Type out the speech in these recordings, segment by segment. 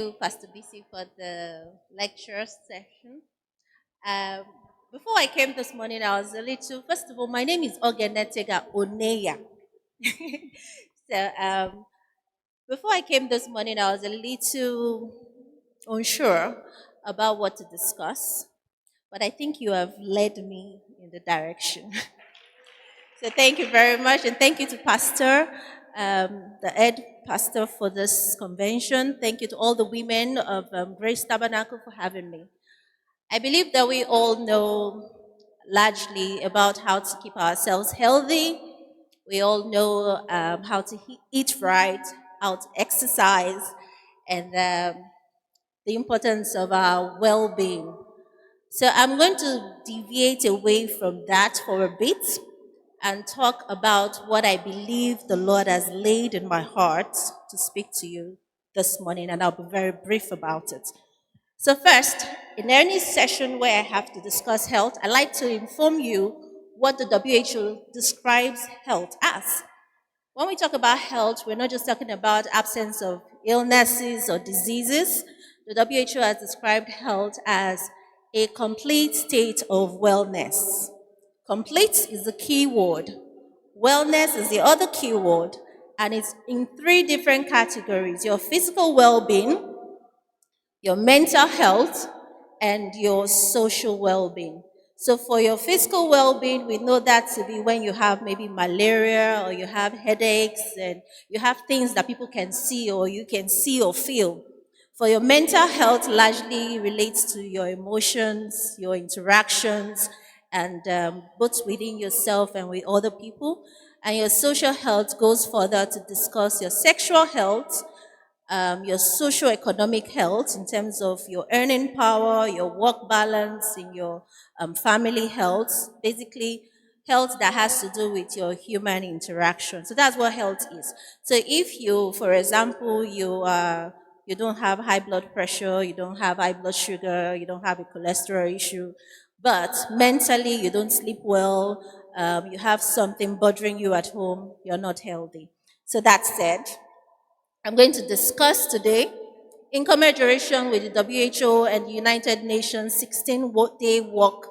You, Pastor BC, for the lecture session. Um, Before I came this morning, I was a little, first of all, my name is Oghenetega Oneya. so before I came this morning, I was a little unsure about what to discuss, but I think you have led me in the direction. So thank you very much, and thank you to Pastor, the Ed Pastor, for this convention. Thank you to all the women of Grace Tabernacle for having me. I believe that we all know largely about how to keep ourselves healthy. We all know how to eat right, how to exercise, and the importance of our well-being. So I'm going to deviate away from that for a bit and talk about what I believe the Lord has laid in my heart to speak to you this morning, and I'll be very brief about it. So, first, in any session where I have to discuss health, I like to inform you what the WHO describes health as. When we talk about health, we're not just talking about absence of illnesses or diseases. The WHO has described health as a complete state of wellness. Complete is the key word. Wellness is the other key word, and it's in three different categories: your physical well-being, your mental health, and your social well-being. So for your physical well-being, we know that to be when you have maybe malaria or you have headaches and you have things that people can see or you can see or feel. For your mental health, largely relates to your emotions, your interactions, and both within yourself and with other people. And your social health goes further to discuss your sexual health, your socio-economic health in terms of your earning power, your work balance, in your family health, basically health that has to do with your human interaction. So that's what health is. So if you, for example, you don't have high blood pressure, you don't have high blood sugar, you don't have a cholesterol issue, but mentally you don't sleep well, you have something bothering you at home, you're not healthy. So that said, I'm going to discuss today, in commemoration with the WHO and the United Nations 16-day work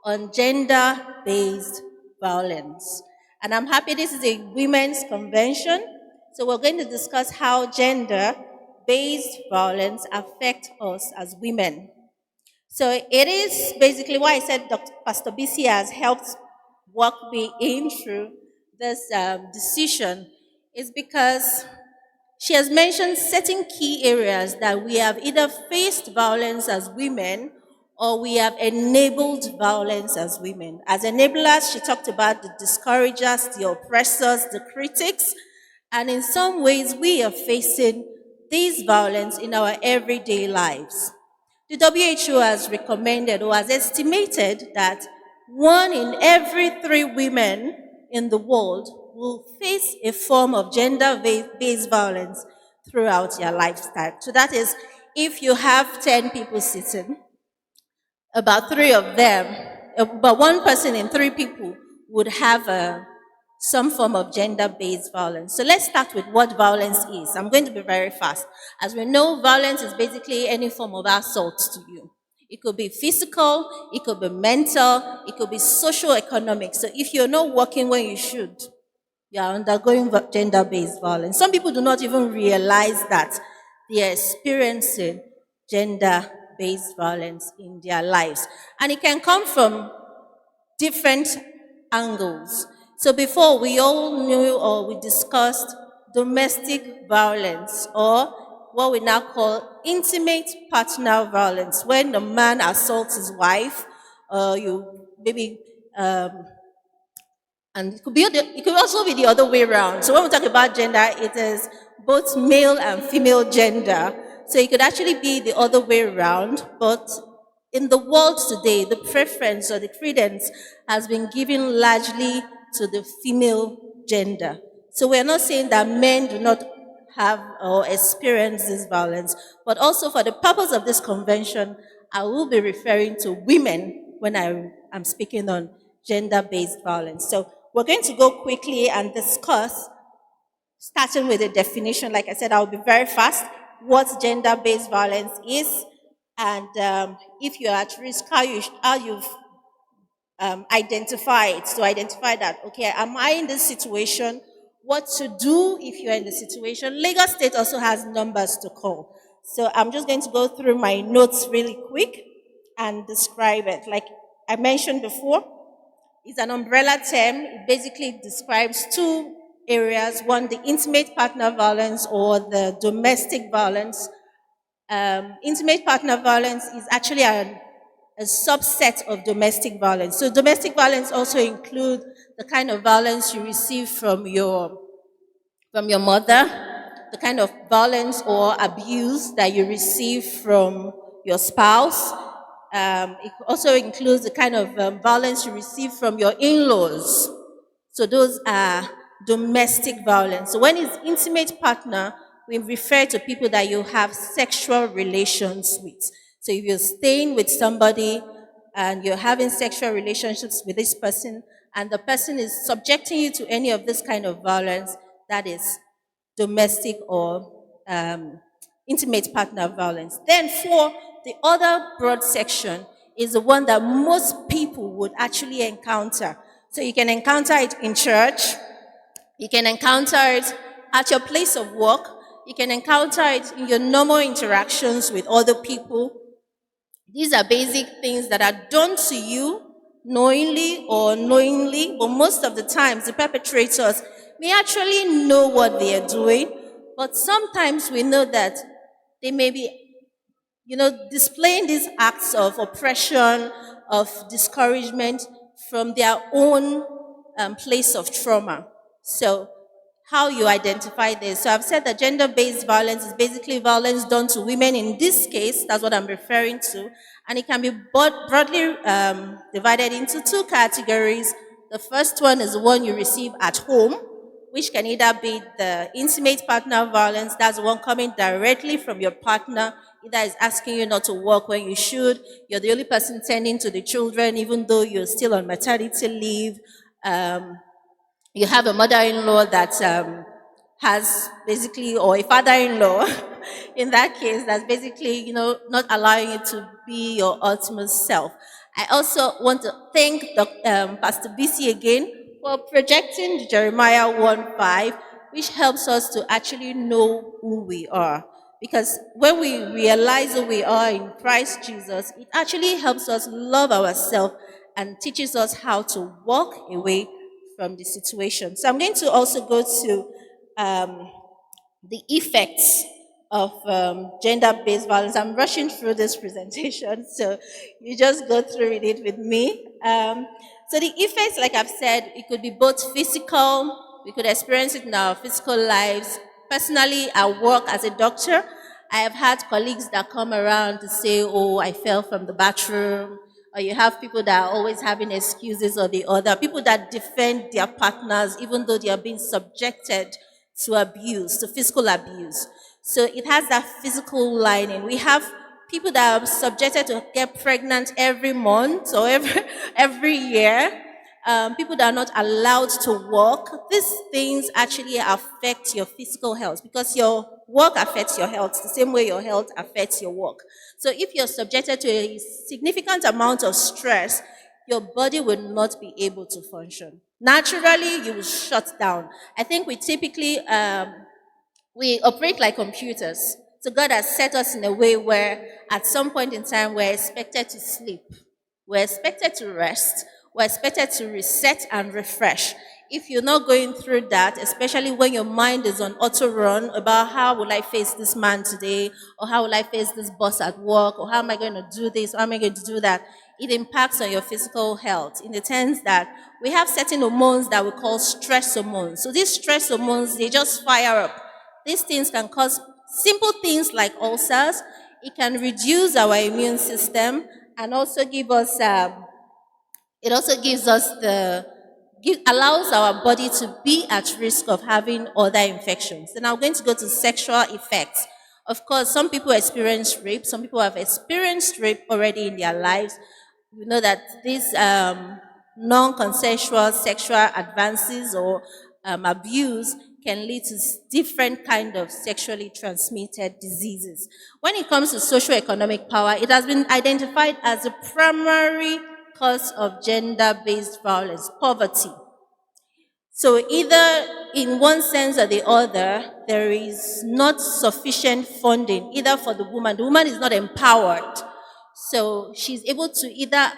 on gender-based violence. And I'm happy this is a women's convention, so we're going to discuss how gender-based violence affect us as women. So it is basically why I said Dr. Pastor BC has helped walk me in through this decision, is because she has mentioned certain key areas that we have either faced violence as women or we have enabled violence as women. As enablers, she talked about the discouragers, the oppressors, the critics, and in some ways, we are facing this violence in our everyday lives. The WHO has recommended or has estimated that 1 in every 3 women in the world will face a form of gender-based violence throughout their lifetime. So that is, if you have 10 people sitting, about 3 of them, about 1 person in 3 people would have some form of gender-based violence. So let's start with what violence is. I'm going to be very fast. As we know, violence is basically any form of assault to you. It could be physical, it could be mental, it could be socio-economic. So if you're not working when you should, you are undergoing gender-based violence. Some people do not even realize that they are experiencing gender-based violence in their lives. And it can come from different angles. So before, we all knew or we discussed domestic violence, or what we now call intimate partner violence, when the man assaults his wife, you maybe and it could also be the other way around. So when we talk about gender, it is both male and female gender. So it could actually be the other way around. But in the world today, the preference or the credence has been given largely to the female gender. So we're not saying that men do not have or experience this violence, but also for the purpose of this convention, I will be referring to women when I am speaking on gender-based violence. So we're going to go quickly and discuss, starting with the definition. Like I said, I'll be very fast. what gender-based violence is, and if you're at risk, how you identify it. To identify that, okay, am I in this situation? What to do if you're in the situation? Lagos State also has numbers to call. So I'm just going to go through my notes really quick and describe it. Like I mentioned before, it's an umbrella term. It basically describes two areas: one, the intimate partner violence or the domestic violence. Intimate partner violence is actually a subset of domestic violence. So domestic violence also includes the kind of violence you receive from your mother, the kind of violence or abuse that you receive from your spouse. It also includes the kind of violence you receive from your in-laws. So those are domestic violence. So when it's intimate partner, we refer to people that you have sexual relations with. So if you're staying with somebody and you're having sexual relationships with this person, and the person is subjecting you to any of this kind of violence, that is domestic or intimate partner violence. Then for the other broad section is the one that most people would actually encounter. So you can encounter it in church, you can encounter it at your place of work, you can encounter it in your normal interactions with other people. These are basic things that are done to you knowingly or unknowingly, but most of the times the perpetrators may actually know what they are doing, but sometimes we know that they may be, displaying these acts of oppression, of discouragement from their own place of trauma. So, how you identify this? So, I've said that gender based violence is basically violence done to women. In this case, that's what I'm referring to. And it can be broadly divided into two categories. The first one is the one you receive at home, which can either be the intimate partner violence, that's the one coming directly from your partner, either is asking you not to work when you should, you're the only person tending to the children, even though you're still on maternity leave. Um, you have a mother-in-law that has basically, or a father-in-law, in that case, that's basically, not allowing you to be your ultimate self. I also want to thank Pastor BC again for projecting Jeremiah 1:5, which helps us to actually know who we are. Because when we realize who we are in Christ Jesus, it actually helps us love ourselves and teaches us how to walk away from the situation. So I'm going to also go to um, the effects of gender-based violence. I'm rushing through this presentation, so you just go through it with me. So the effects, like I've said, it could be both physical. We could experience it in our physical lives. Personally, I work as a doctor. I have had colleagues that come around to say, "Oh, I fell from the bathroom." Or you have people that are always having excuses or the other. People that defend their partners even though they are being subjected to abuse, to physical abuse. So it has that physical lining. We have people that are subjected to get pregnant every month or every year. People that are not allowed to work. These things actually affect your physical health because your work affects your health the same way your health affects your work. So if you're subjected to a significant amount of stress, your body will not be able to function. Naturally, you will shut down. I think we operate like computers. So God has set us in a way where at some point in time we're expected to sleep. We're expected to rest. We're expected to reset and refresh. If you're not going through that, especially when your mind is on auto run about how will I face this man today, or how will I face this boss at work, or how am I going to do this, or how am I going to do that, it impacts on your physical health in the sense that we have certain hormones that we call stress hormones. So these stress hormones, they just fire up. These things can cause simple things like ulcers. It can reduce our immune system and also give us it also gives us allows our body to be at risk of having other infections. Then I'm going to go to sexual effects. Of course, some people experience rape. Some people have experienced rape already in their lives. We know that these non-consensual sexual advances or abuse can lead to different kind of sexually transmitted diseases. When it comes to socio-economic power, it has been identified as a primary cause of gender-based violence, poverty. So either in one sense or the other, there is not sufficient funding either for the woman. The woman is not empowered. So she's able to either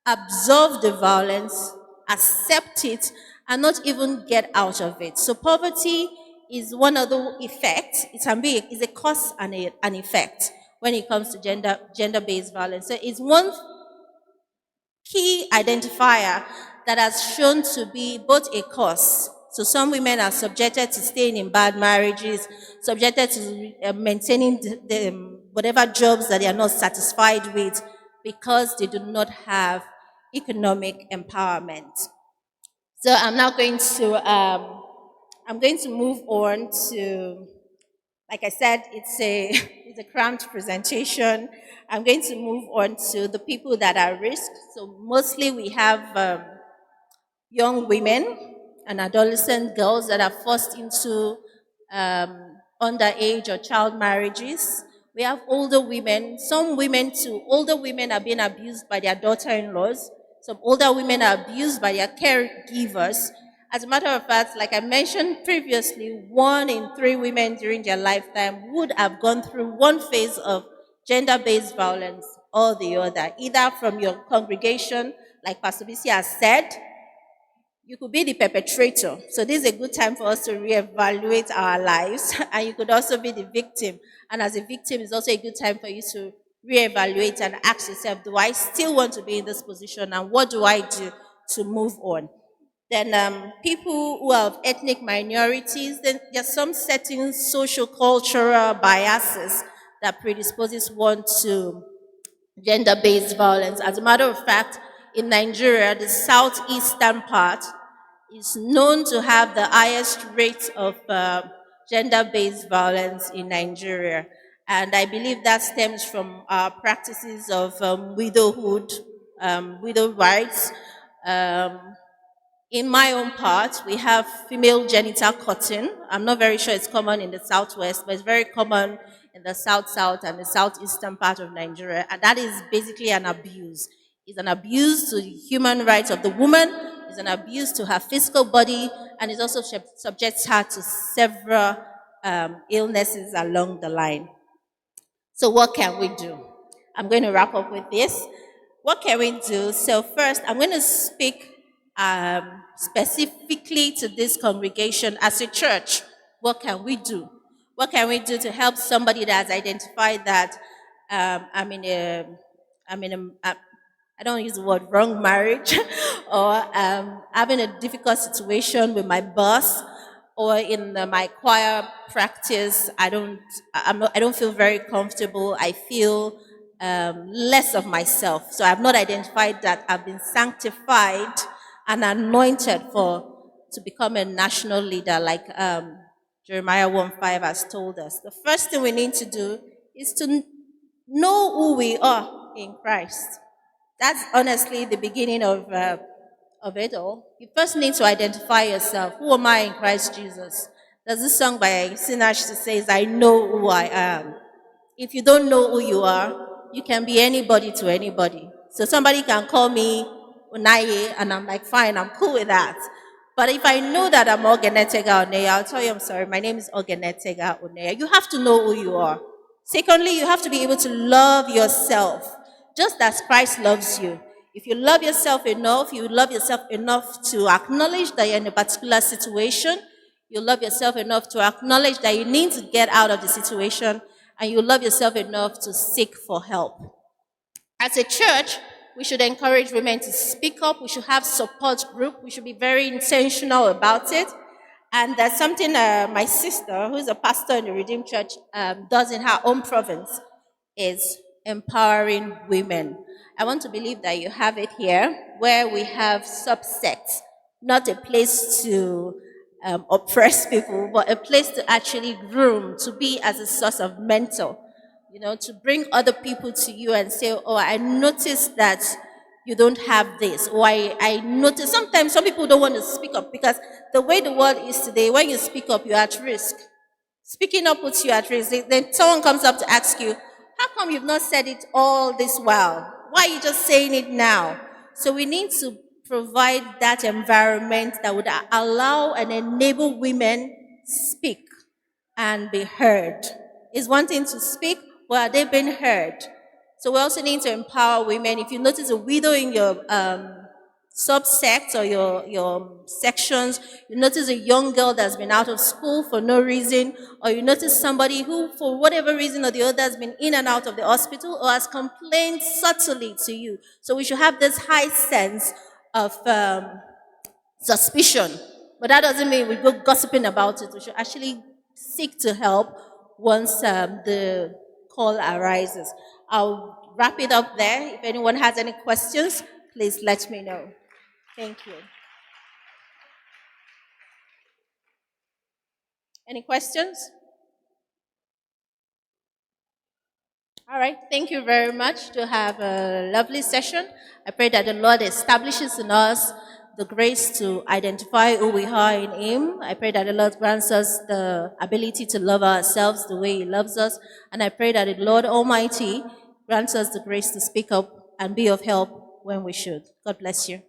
absorb the violence, accept it, and not even get out of it. So poverty is one of the effects. It can be is a cause and an effect when it comes to gender-based violence. So it's one key identifier that has shown to be both a cause. So some women are subjected to staying in bad marriages, subjected to maintaining whatever jobs that they are not satisfied with because they do not have economic empowerment. So I'm going to move on to, like I said, it's a it's a cramped presentation. I'm going to move on to the people that are at risk. So mostly we have young women and adolescent girls that are forced into underage or child marriages. We have older women. Some women too. Older women are being abused by their daughter-in-laws. Some older women are abused by their caregivers. As a matter of fact, like I mentioned previously, 1 in 3 women during their lifetime would have gone through one phase of gender-based violence or the other, either from your congregation, like Pastor Bisi has said, you could be the perpetrator. So this is a good time for us to reevaluate our lives. And you could also be the victim. And as a victim, it's also a good time for you to reevaluate and ask yourself, do I still want to be in this position? And what do I do to move on? Then people who are of ethnic minorities, then there's some certain social cultural biases that predisposes one to gender-based violence. As a matter of fact, in Nigeria, the southeastern part is known to have the highest rate of gender-based violence in Nigeria. And I believe that stems from our practices of widowhood, widow rights, um, in my own part, we have female genital cutting. I'm not very sure it's common in the southwest, but it's very common in the south and the southeastern part of Nigeria. And that is basically an abuse. It's an abuse to the human rights of the woman, it's an abuse to her physical body, and it also subjects her to several illnesses along the line. So, what can we do? I'm going to wrap up with this. What can we do? So, first, I'm going to speak specifically to this congregation as a church. What can we do? What can we do to help somebody that has identified that I'm in a, I don't use the word wrong marriage, or having a difficult situation with my boss, or in my choir practice, I don't feel very comfortable. I feel less of myself. So I've not identified that I've been sanctified and anointed to become a national leader, like Jeremiah 1:5 has told us. The first thing we need to do is to know who we are in Christ. That's honestly the beginning of it all. You first need to identify yourself. Who am I in Christ Jesus? There's this song by Sinach that says, I know who I am. If you don't know who you are, you can be anybody to anybody. So somebody can call me Oneya, and I'm like, fine, I'm cool with that. But if I know that I'm Oghenetega Oneya, I'll tell you, I'm sorry, my name is Oghenetega Oneya. You have to know who you are. Secondly, you have to be able to love yourself, just as Christ loves you. If you love yourself enough, you love yourself enough to acknowledge that you're in a particular situation. You love yourself enough to acknowledge that you need to get out of the situation, and you love yourself enough to seek for help. As a church, we should encourage women to speak up. We should have support group. We should be very intentional about it. And that's something my sister, who's a pastor in the Redeemed Church, does in her own province, is empowering women. I want to believe that you have it here, where we have subsects, not a place to oppress people, but a place to actually groom, to be as a source of mentor, to bring other people to you and say, oh, I noticed that you don't have this. Or I notice sometimes some people don't want to speak up because the way the world is today, when you speak up, you're at risk. Speaking up puts you at risk. Then someone comes up to ask you, how come you've not said it all this while? Why are you just saying it now? So we need to provide that environment that would allow and enable women speak and be heard. It's one thing to speak, but are they being heard? So we also need to empower women. If you notice a widow in your subsect or your sections, you notice a young girl that's been out of school for no reason, or you notice somebody who, for whatever reason or the other, has been in and out of the hospital or has complained subtly to you. So we should have this high sense of suspicion. But that doesn't mean we go gossiping about it. We should actually seek to help once the call arises. I'll wrap it up there. If anyone has any questions, please let me know. Thank you. Any questions? All right. Thank you very much. To have a lovely session. I pray that the Lord establishes in us the grace to identify who we are in Him. I pray that the Lord grants us the ability to love ourselves the way He loves us. And I pray that the Lord Almighty grants us the grace to speak up and be of help when we should. God bless you.